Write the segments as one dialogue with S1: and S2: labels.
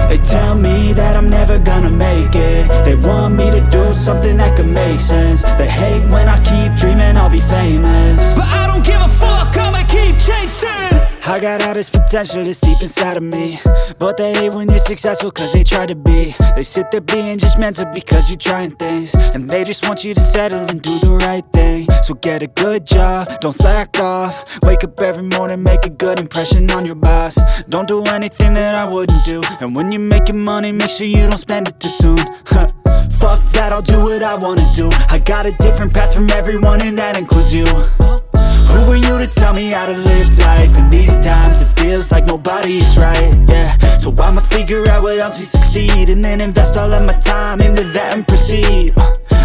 S1: They tell me that I'm never gonna make it. They want me to do something that could make sense. They hate when I keep dreaming I'll be famous, but I don't give a fuck, I'ma keep chasing. I got all this potential that's deep inside of me, but they hate when you're successful cause they try to be. They sit there being judgmental because you're trying things, and they just want you to settle and do the right thing. So get a good job, don't slack off. Wake up every morning, make a good impression on your boss. Don't do anything that I wouldn't do, and when you're making money, make sure you don't spend it too soon. Fuck that, I'll do what I wanna do. I got a different path from everyone, and that includes you. Who are you to tell me how to live life? In these times it feels like nobody is right, yeah. So I'ma figure out what else we succeed, and then invest all of my time into that and proceed.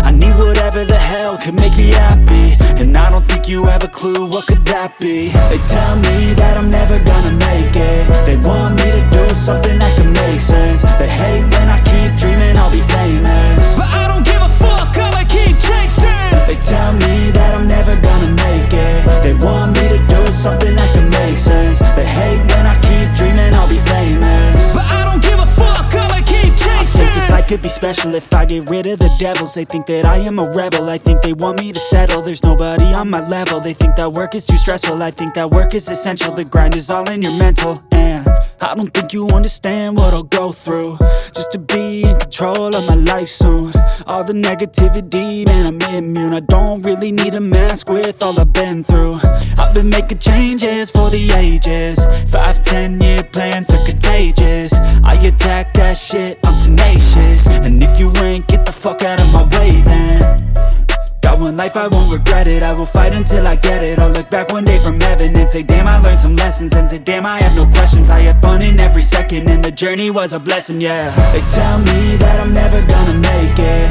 S1: I need whatever the hell could make me happy, and I don't think you have a clue what could that be. They tell me that I'm never gonna make it. They want me to do something that could make sense. They hate when I keep dreaming I'll be famous, but I don't give a fuck, I'ma keep chasing. They tell me that I'm never gonna make it. They want me to do something that could make sense. They hate when I keep dreaming I'll be famous, but I don't give a fuck, I'ma keep chasing. I think this life could be special if I get rid of the devils. They think that I am a rebel, I think they want me to settle. There's nobody on my level. They think that work is too stressful, I think that work is essential. The grind is all in your mental, and I don't think you understand what I'll go through just to be in control of my life soon. All the negativity, man, I'm immune. I don't really need a mask with all I've been through. I've been making changes for the ages. 5-10 year plans are contagious. I attack that shit, I'm tenacious. And if you ain't, get the fuck out of my way then. Got one life, I won't regret it. I will fight until I get it. I'll look back one day from heaven and say, damn, I learned some lessons. And say, damn, I had no questions. I had fun in every second, and the journey was a blessing, yeah. They tell me that I'm never gonna make it.